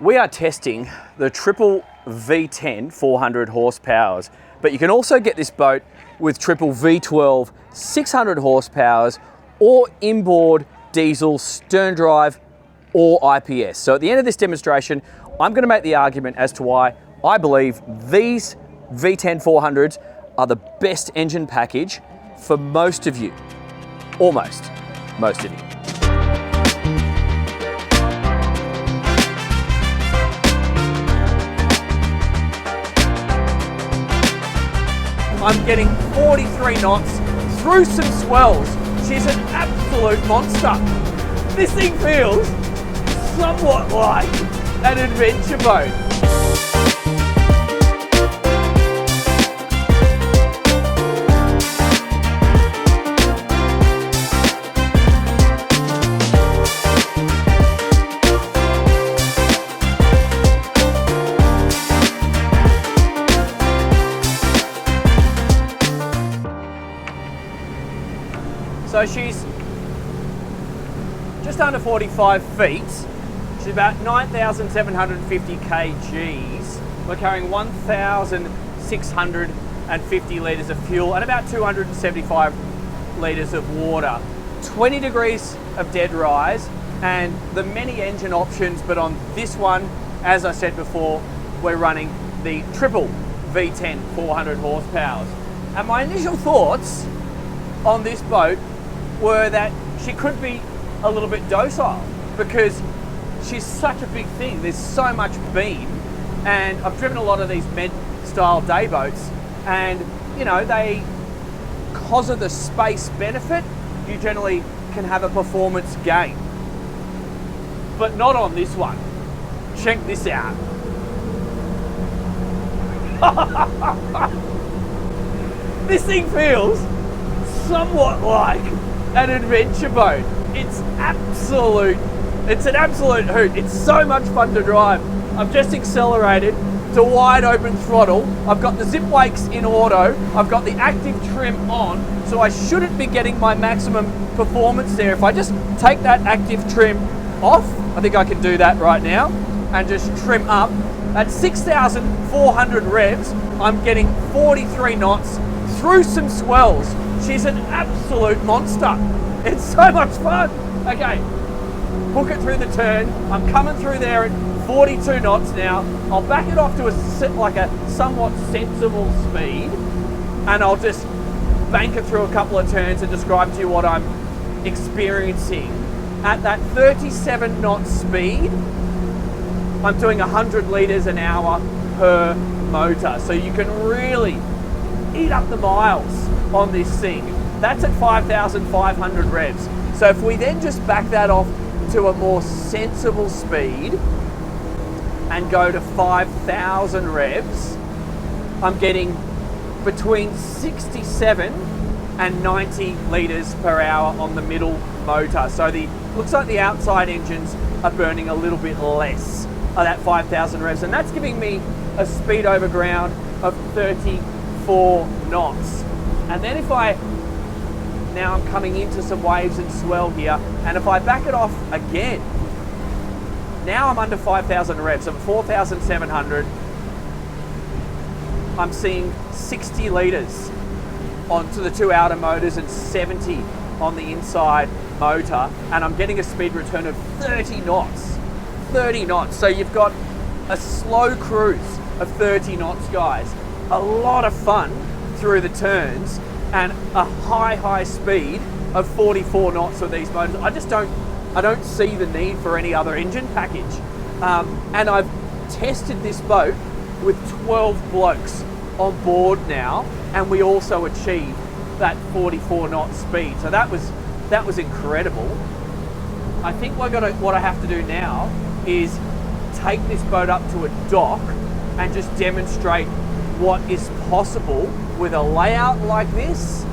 We are testing the triple V10 400 horsepowers, but you can also get this boat with triple V12 600 horsepowers or inboard diesel stern drive or IPS. So at the end of this demonstration, I'm going to make the argument as to why I believe these V10 400s are the best engine package for most of you. Almost most of you. I'm getting 43 knots through some swells. She's an absolute monster. This thing feels somewhat like an adventure boat. So she's just under 45 feet. She's about 9,750 kgs. We're carrying 1,650 litres of fuel and about 275 litres of water. 20 degrees of dead rise and the many engine options, but on this one, as I said before, we're running the triple V10 400 horsepowers. And my initial thoughts on this boat were that she could be a little bit docile because she's such a big thing. There's so much beam, and I've driven a lot of these med style day boats, and you know, because of the space benefit, you generally can have a performance gain, but not on this one. Check this out. This thing feels somewhat like an adventure boat. It's an absolute hoot. It's so much fun to drive. I've just accelerated to wide open throttle. I've got the zip wakes in auto. I've got the active trim on, so I shouldn't be getting my maximum performance there. If I just take that active trim off, I think I can do that right now, and just trim up. At 6,400 revs, I'm getting 43 knots through some swells. She's an absolute monster. It's so much fun. Okay, hook it through the turn. I'm coming through there at 42 knots now. I'll back it off to a somewhat sensible speed, and I'll just bank it through a couple of turns and describe to you what I'm experiencing. At that 37 knot speed, I'm doing 100 litres an hour per motor. So you can really eat up the miles on this thing. That's at 5,500 revs. So if we then just back that off to a more sensible speed and go to 5,000 revs, I'm getting between 67 and 90 litres per hour on the middle motor. So looks like the outside engines are burning a little bit less at that 5,000 revs, and that's giving me a speed over ground of 34 knots. And then now I'm coming into some waves and swell here, and if I back it off again, now I'm under 5,000 revs. I'm 4,700. I'm seeing 60 litres onto the two outer motors and 70 on the inside motor, and I'm getting a speed return of 30 knots. 30 knots. So you've got a slow cruise of 30 knots, guys. A lot of fun through the turns, and a high speed of 44 knots with these motors. I don't see the need for any other engine package. And I've tested this boat with 12 blokes on board now, and we also achieved that 44 knot speed. So that was incredible. I think what I have to do now is take this boat up to a dock and just demonstrate what is possible with a layout like this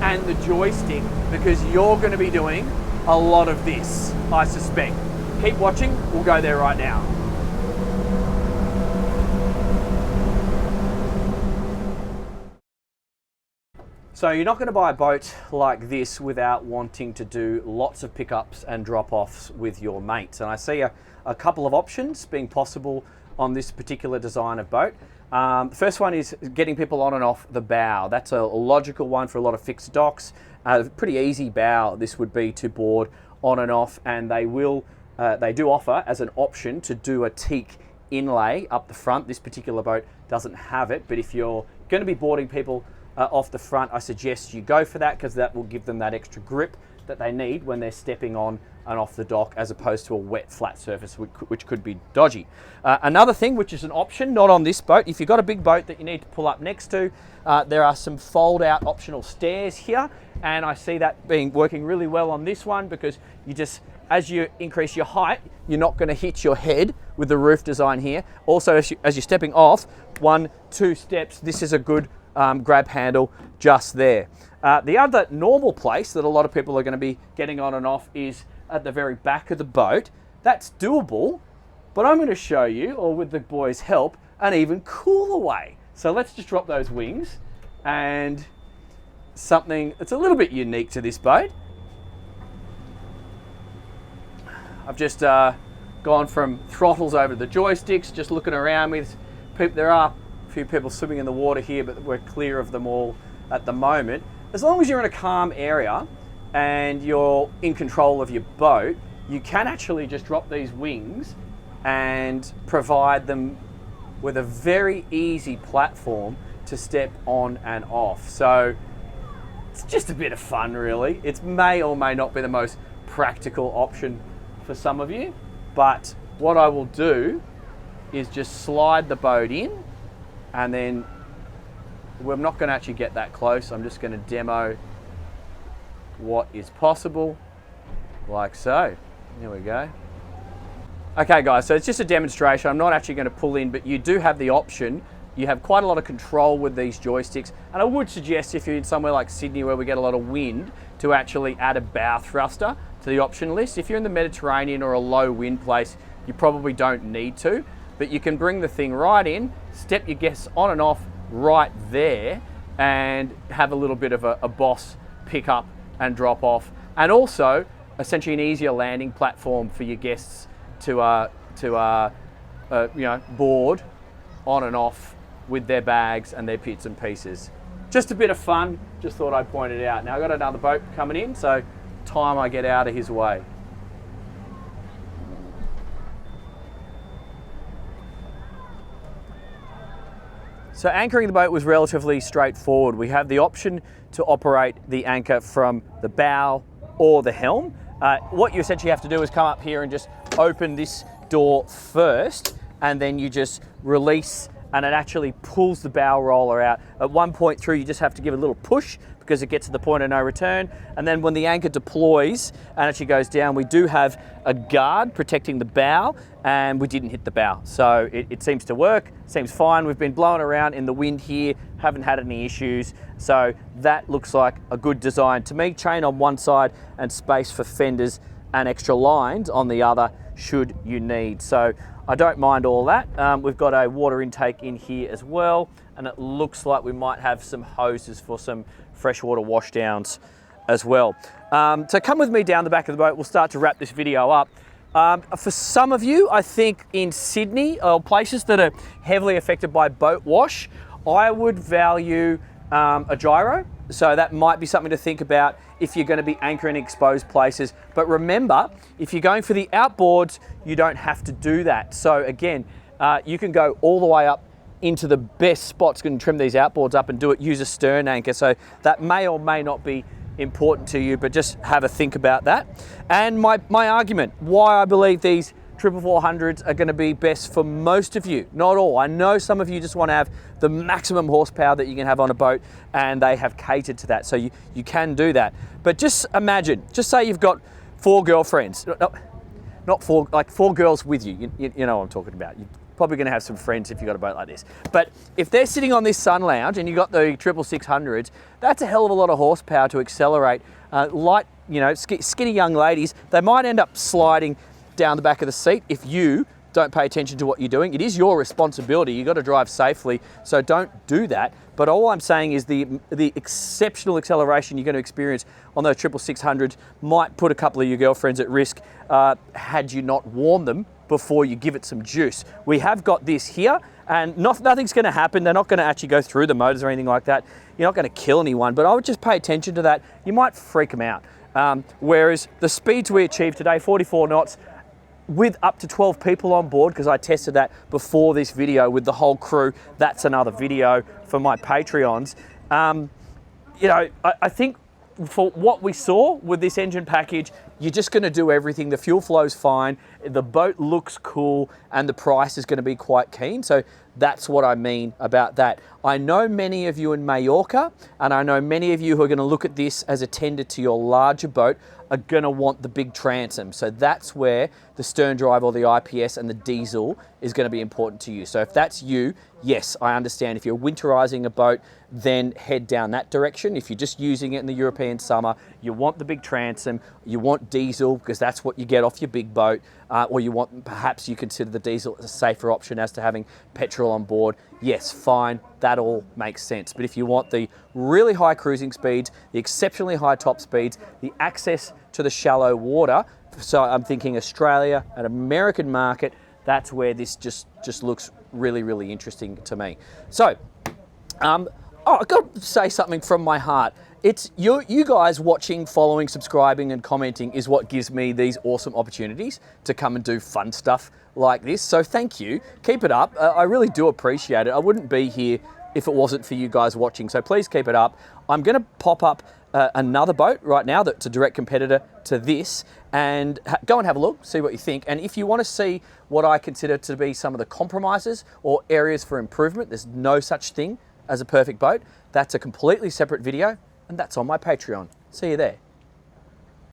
and the joystick, because you're going to be doing a lot of this, I suspect. Keep watching, we'll go there right now. So you're not going to buy a boat like this without wanting to do lots of pickups and drop-offs with your mates. And I see a couple of options being possible on this particular design of boat. The first one is getting people on and off the bow. That's a logical one for a lot of fixed docks. Pretty easy bow this would be to board on and off, and they do offer as an option to do a teak inlay up the front. This particular boat doesn't have it, but if you're going to be boarding people off the front, I suggest you go for that, because that will give them that extra grip that they need when they're stepping on and off the dock, as opposed to a wet flat surface, which could be dodgy. Another thing, which is an option, not on this boat, if you've got a big boat that you need to pull up next to, there are some fold out optional stairs here, and I see that working really well on this one, because you just, as you increase your height, you're not going to hit your head with the roof design here. Also, as you're stepping off, 1-2 steps, this is a good grab handle just there. The other normal place that a lot of people are going to be getting on and off is at the very back of the boat. That's doable, but I'm going to show you, or with the boys' help, an even cooler way. So let's just drop those wings, and something that's a little bit unique to this boat. I've just gone from throttles over the joysticks, just looking around with people. There are a few people swimming in the water here, but we're clear of them all at the moment. As long as you're in a calm area and you're in control of your boat, you can actually just drop these wings and provide them with a very easy platform to step on and off. So it's just a bit of fun, really. It may or may not be the most practical option for some of you, but what I will do is just slide the boat in, and then we're not going to actually get that close. I'm just going to demo what is possible, like so. There we go. Okay guys, so it's just a demonstration. I'm not actually going to pull in, but you do have the option. You have quite a lot of control with these joysticks, and I would suggest, if you're in somewhere like Sydney where we get a lot of wind, to actually add a bow thruster to the option list. If you're in the Mediterranean or a low wind place, you probably don't need to, but you can bring the thing right in, step your guests on and off right there, and have a little bit of a boss pick up and drop off, and also essentially an easier landing platform for your guests to board on and off with their bags and their bits and pieces. Just a bit of fun, just thought I'd point it out. Now I've got another boat coming in, so time I get out of his way. So anchoring the boat was relatively straightforward. We have the option to operate the anchor from the bow or the helm. What you essentially have to do is come up here and just open this door first, and then you just release, and it actually pulls the bow roller out. At one point through, you just have to give a little push because it gets to the point of no return. And then when the anchor deploys and actually goes down, we do have a guard protecting the bow, and we didn't hit the bow. So it seems to work, seems fine. We've been blowing around in the wind here, haven't had any issues. So that looks like a good design to me. Chain on one side and space for fenders and extra lines on the other should you need. So I don't mind all that. We've got a water intake in here as well, and it looks like we might have some hoses for some freshwater washdowns as well. So come with me down the back of the boat. We'll start to wrap this video up. For some of you, I think in Sydney, or places that are heavily affected by boat wash, I would value a gyro. So that might be something to think about if you're going to be anchoring in exposed places. But remember, if you're going for the outboards, you don't have to do that. So again, you can go all the way up into the best spots, can trim these outboards up and do it, use a stern anchor. So that may or may not be important to you, but just have a think about that. And my argument, why I believe these 400s are going to be best for most of you, not all. I know some of you just want to have the maximum horsepower that you can have on a boat, and they have catered to that, so you can do that. But just imagine, just say you've got 4 girlfriends, not 4, like 4 girls with you. You know what I'm talking about. You're probably going to have some friends if you've got a boat like this. But if they're sitting on this sun lounge and you've got the 600s, that's a hell of a lot of horsepower to accelerate. Light, skinny young ladies, they might end up sliding down the back of the seat if you don't pay attention to what you're doing. It is your responsibility. You've got to drive safely, so don't do that. But all I'm saying is the exceptional acceleration you're going to experience on those 600s might put a couple of your girlfriends at risk had you not warned them before you give it some juice. We have got this here, and nothing's going to happen. They're not going to actually go through the motors or anything like that. You're not going to kill anyone, but I would just pay attention to that. You might freak them out. Whereas the speeds we achieved today, 44 knots, with up to 12 people on board, because I tested that before this video with the whole crew. That's another video for my Patreons. You know, I think for what we saw with this engine package, you're just going to do everything. The fuel flow's fine, the boat looks cool, and the price is going to be quite keen. So that's what I mean about that. I know many of you in Mallorca, and I know many of you who are going to look at this as a tender to your larger boat, are going to want the big transom. So that's where the stern drive or the IPS and the diesel is going to be important to you. So if that's you, yes, I understand. If you're winterizing a boat, then head down that direction. If you're just using it in the European summer, you want the big transom, you want diesel because that's what you get off your big boat, or you want, perhaps you consider the diesel as a safer option as to having petrol on board. Yes, fine, that all makes sense. But if you want the really high cruising speeds, the exceptionally high top speeds, the access to the shallow water, so I'm thinking Australia, an American market, that's where this just looks really, really interesting to me. So, I've got to say something from my heart. It's you guys watching, following, subscribing and commenting is what gives me these awesome opportunities to come and do fun stuff like this. So thank you. Keep it up. I really do appreciate it. I wouldn't be here if it wasn't for you guys watching. So please keep it up. I'm going to pop up another boat right now that's a direct competitor to this, and go and have a look, see what you think. And if you want to see what I consider to be some of the compromises or areas for improvement, there's no such thing as a perfect boat. That's a completely separate video, and that's on my Patreon. See you there.